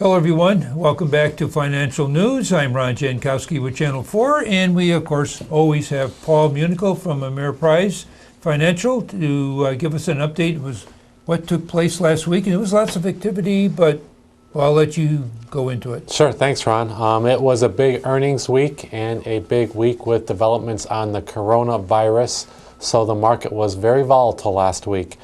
Hello everyone, welcome back to Financial News. I'm Ron Jankowski with Channel 4, and we of course always have Paul Munico from Ameriprise Financial to give us an update. It was what took place last week, and it was lots of activity, but I'll let you go into it. Sure, thanks Ron. It was a big earnings week and a big week with developments on the coronavirus, so the market was very volatile last week.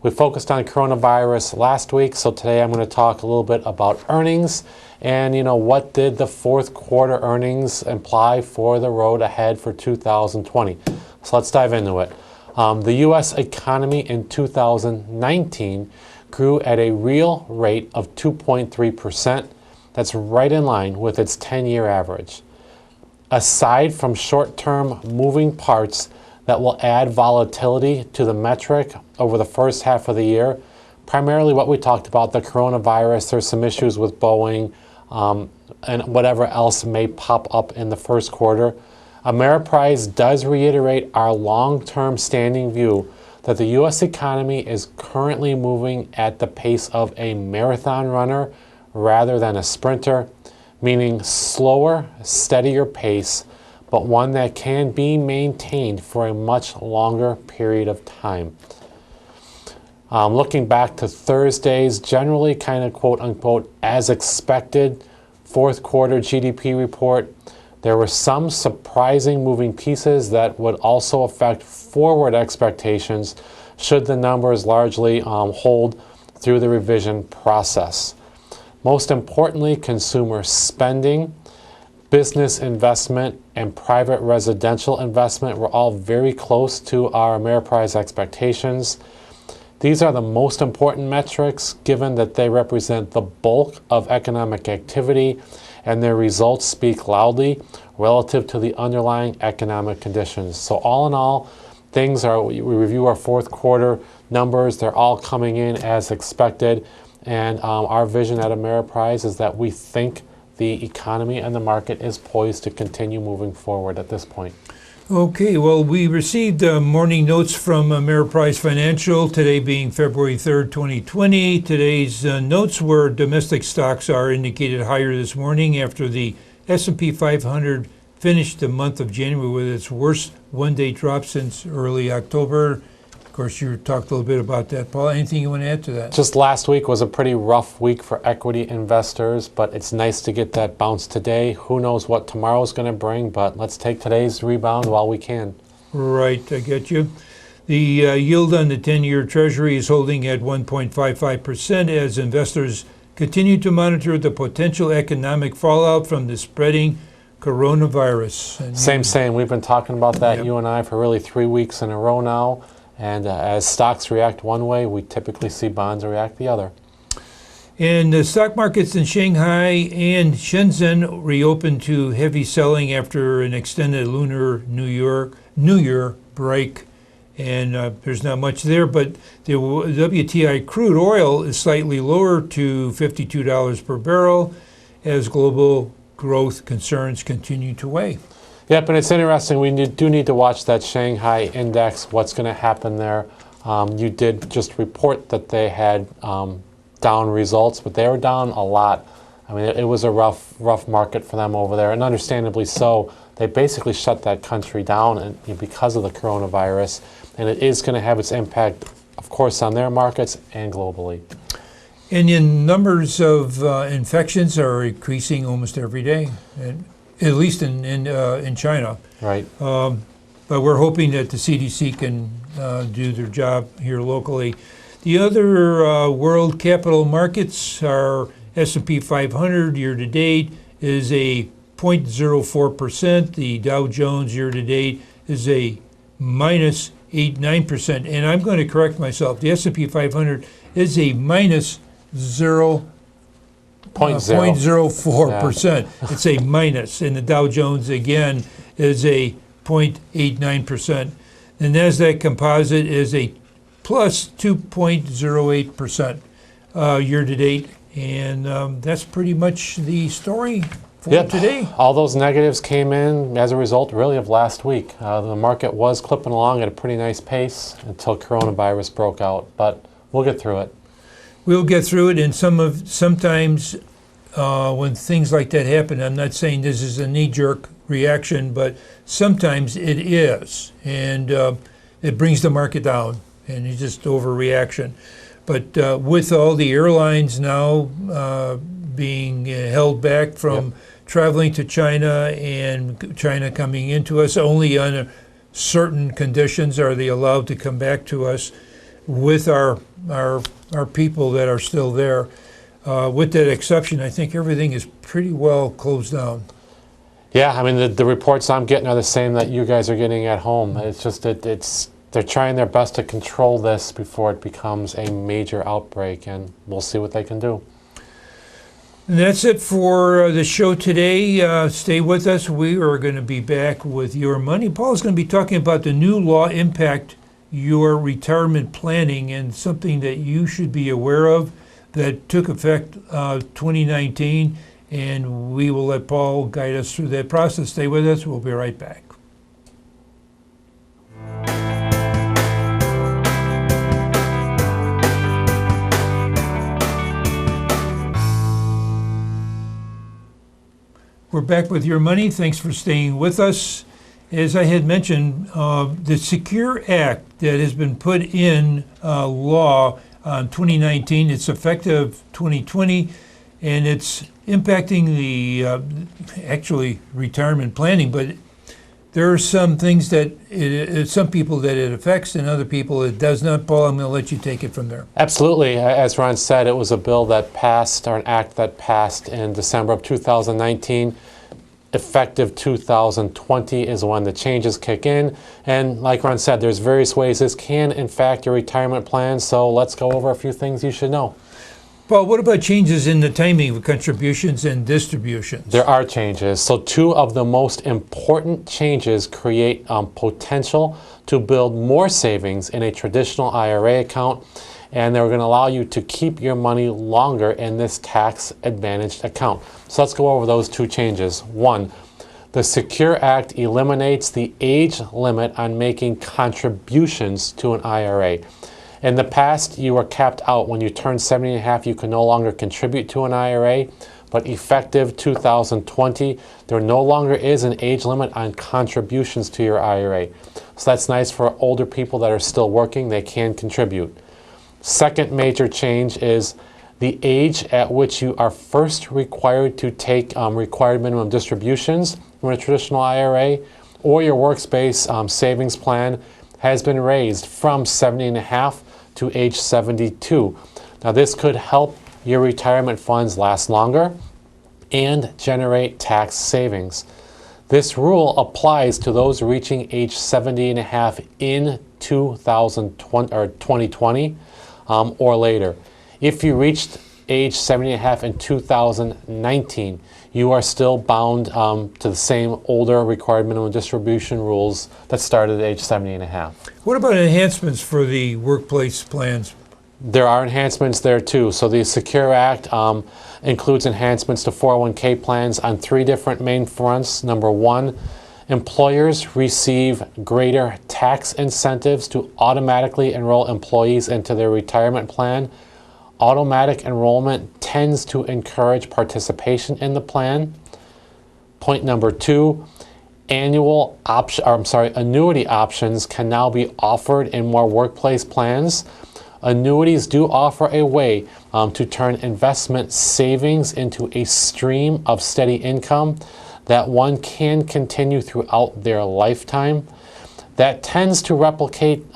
We focused on coronavirus last week, so today I'm going to talk a little bit about earnings and, what did the fourth quarter earnings imply for the road ahead for 2020. So let's dive into it. The U.S. economy in 2019 grew at a real rate of 2.3%. That's right in line with its 10-year average. Aside from short-term moving parts that will add volatility to the metric over the first half of the year, primarily what we talked about, the coronavirus, there's some issues with Boeing, and whatever else may pop up in the first quarter. Ameriprise does reiterate our long-term standing view that the U.S. economy is currently moving at the pace of a marathon runner rather than a sprinter, meaning slower, steadier pace, but one that can be maintained for a much longer period of time. Looking back to Thursday's generally kind of quote-unquote as expected fourth quarter GDP report, there were some surprising moving pieces that would also affect forward expectations should the numbers largely hold through the revision process. Most importantly, consumer spending, business investment, and private residential investment were all very close to our Ameriprise expectations. These are the most important metrics given that they represent the bulk of economic activity, and their results speak loudly relative to the underlying economic conditions. So all in all, we review our fourth quarter numbers, they're all coming in as expected, and our vision at Ameriprise is that we think the economy and the market is poised to continue moving forward at this point. Okay, well, we received morning notes from Ameriprise Financial, today being February 3rd, 2020. Today's notes were domestic stocks are indicated higher this morning after the S&P 500 finished the month of January with its worst one-day drop since early October. Of course, you talked a little bit about that. Paul, anything you want to add to that? Just last week was a pretty rough week for equity investors, but it's nice to get that bounce today. Who knows what tomorrow's going to bring, but let's take today's rebound while we can. Right, I get you. The yield on the 10-year Treasury is holding at 1.55% as investors continue to monitor the potential economic fallout from the spreading coronavirus. And Same. We've been talking about that, Yep. you and I, for really 3 weeks in a row now. And as stocks react one way, we typically see bonds react the other. And the stock markets in Shanghai and Shenzhen reopened to heavy selling after an extended Lunar New Year break. And there's not much there, but the WTI crude oil is slightly lower to $52 per barrel as global growth concerns continue to weigh. Yep, and it's interesting. We do need to watch that Shanghai index, what's going to happen there. You did just report that they had down results, but they were down a lot. I mean, it was a rough market for them over there, and understandably so. They basically shut that country down because of the coronavirus, and it is going to have its impact, of course, on their markets and globally. And the numbers of infections are increasing almost every day. At least in China. Right. But we're hoping that the CDC can do their job here locally. The other world capital markets are S&P 500 year-to-date is a 0.04%. The Dow Jones year-to-date is a minus 0.89%. And I'm going to correct myself. The S&P 500 is a minus 0.04%. Yeah. It's a minus, and the Dow Jones again is a 0.89%. The Nasdaq Composite is a plus 2.08% year to date, and that's pretty much the story for today. All those negatives came in as a result, really, of last week. The market was clipping along at a pretty nice pace until coronavirus broke out, but we'll get through it. we'll get through it. And sometimes when things like that happen, I'm not saying this is a knee-jerk reaction, but sometimes it is, and it brings the market down, and it's just overreaction. But with all the airlines now being held back from traveling to China and China coming into us only on certain conditions are they allowed to come back to us with our people that are still there. With that exception, I think everything is pretty well closed down. Yeah, I mean, the reports I'm getting are the same that you guys are getting at home. It's just that they're trying their best to control this before it becomes a major outbreak, and we'll see what they can do. And that's it for the show today. Stay with us. We are going to be back with Your Money. Paul's going to be talking about the new law impact your retirement planning and something that you should be aware of that took effect 2019. And we will let Paul guide us through that process. Stay with us. We'll be right back. We're back with Your Money. Thanks for staying with us. As I had mentioned, the Secure Act that has been put in law on 2019, it's effective 2020, and it's impacting the actually retirement planning, but there are some things that some people that it affects and other people it does not. Paul, I'm going to let you take it from there. Absolutely. As Ron said, it was a bill that passed, or an act that passed in December of 2019. Effective 2020 is when the changes kick in. And like Ron said, there's various ways this can impact your retirement plan. So let's go over a few things you should know. Paul, what about changes in the timing of contributions and distributions? There are changes. So two of the most important changes create potential to build more savings in a traditional IRA account, and they're going to allow you to keep your money longer in this tax-advantaged account. So let's go over those two changes. One, the Secure Act eliminates the age limit on making contributions to an IRA. In the past, you were capped out. When you turned 70 and a half, you could no longer contribute to an IRA. But effective 2020, there no longer is an age limit on contributions to your IRA. So that's nice for older people that are still working. They can contribute. Second major change is the age at which you are first required to take required minimum distributions from a traditional IRA or your workspace savings plan has been raised from 70 and a half to age 72. Now this could help your retirement funds last longer and generate tax savings. This rule applies to those reaching age 70 and a half in 2020 or later. If you reached age 70 and a half in 2019, you are still bound to the same older required minimum distribution rules that started at age 70 and a half. What about enhancements for the workplace plans? There are enhancements there too. So the Secure Act includes enhancements to 401k plans on three different main fronts. Number one, employers receive greater tax incentives to automatically enroll employees into their retirement plan. Automatic enrollment tends to encourage participation in the plan. Point number two, annuity options can now be offered in more workplace plans. Annuities do offer a way to turn investment savings into a stream of steady income that one can continue throughout their lifetime. That tends to replicate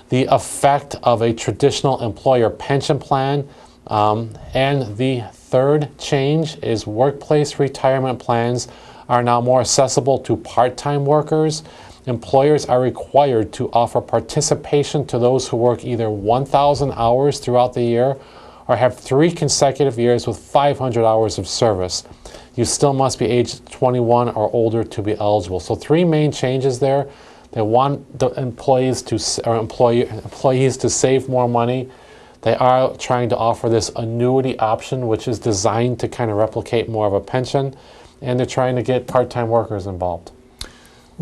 the effect of a traditional employer pension plan. And the third change is workplace retirement plans are now more accessible to part-time workers. Employers are required to offer participation to those who work either 1,000 hours throughout the year or have 3 consecutive years with 500 hours of service. You still must be age 21 or older to be eligible. So 3 main changes there. They want the employees to save more money. They are trying to offer this annuity option, which is designed to kind of replicate more of a pension, and they're trying to get part-time workers involved.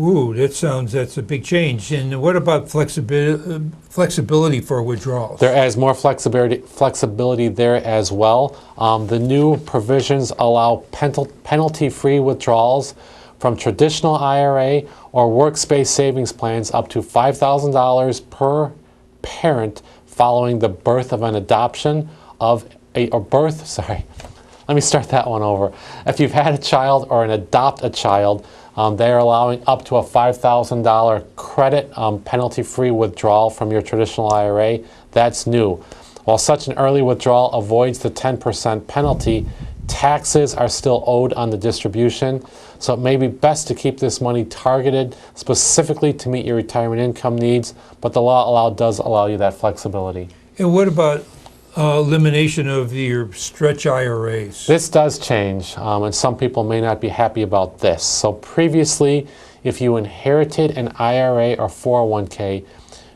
Ooh, that's a big change. And what about flexibility for withdrawals? There is more flexibility there as well. The new provisions allow penalty-free withdrawals from traditional IRA or workspace savings plans up to $5,000 per parent following the birth of an adoption of let me start that one over. If you've had a child or adopt a child, they are allowing up to a $5,000 credit penalty-free withdrawal from your traditional IRA. That's new. While such an early withdrawal avoids the 10% penalty, taxes are still owed on the distribution, so it may be best to keep this money targeted specifically to meet your retirement income needs, but the law does allow you that flexibility. And what about elimination of your stretch IRAs? This does change, and some people may not be happy about this. So previously, if you inherited an IRA or 401k,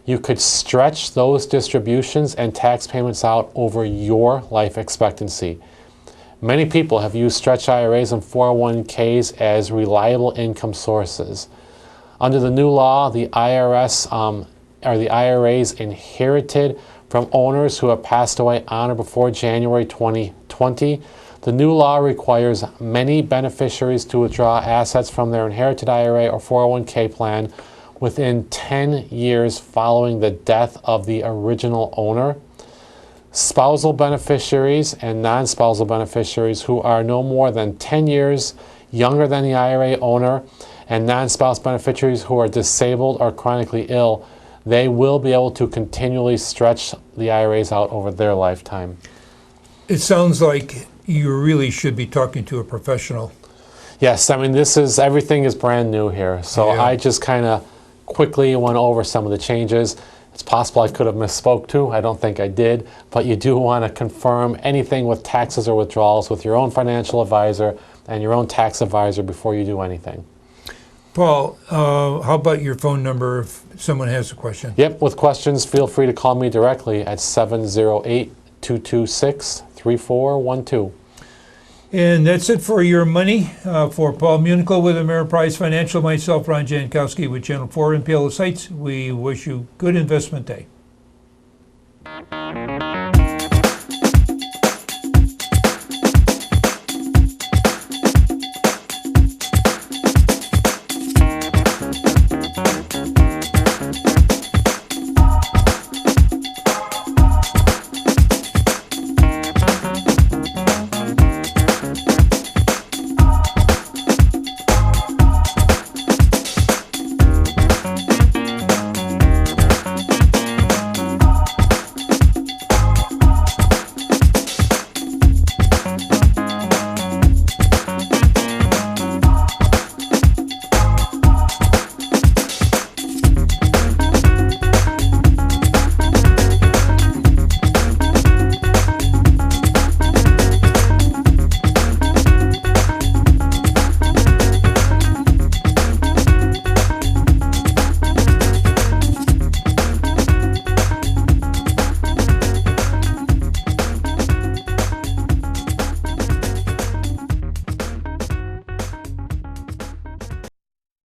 you could stretch those distributions and tax payments out over your life expectancy. Many people have used stretch IRAs and 401ks as reliable income sources. Under the new law, the IRAs inherited from owners who have passed away on or before January 2020. The new law requires many beneficiaries to withdraw assets from their inherited IRA or 401k plan within 10 years following the death of the original owner. Spousal beneficiaries and non-spousal beneficiaries who are no more than 10 years younger than the IRA owner, and non-spouse beneficiaries who are disabled or chronically ill, they will be able to continually stretch the IRAs out over their lifetime. It sounds like you really should be talking to a professional. Yes, I mean, everything is brand new here. So Yeah. I just kind of quickly went over some of the changes. It's possible I could have misspoke too. I don't think I did. But you do want to confirm anything with taxes or withdrawals with your own financial advisor and your own tax advisor before you do anything. Paul, how about your phone number if someone has a question? Yep, with questions, feel free to call me directly at 708-226-3412. And that's it for Your Money. For Paul Munichel with Ameriprise Financial, myself, Ron Jankowski with Channel 4 and Peerless Heights, we wish you good investment day.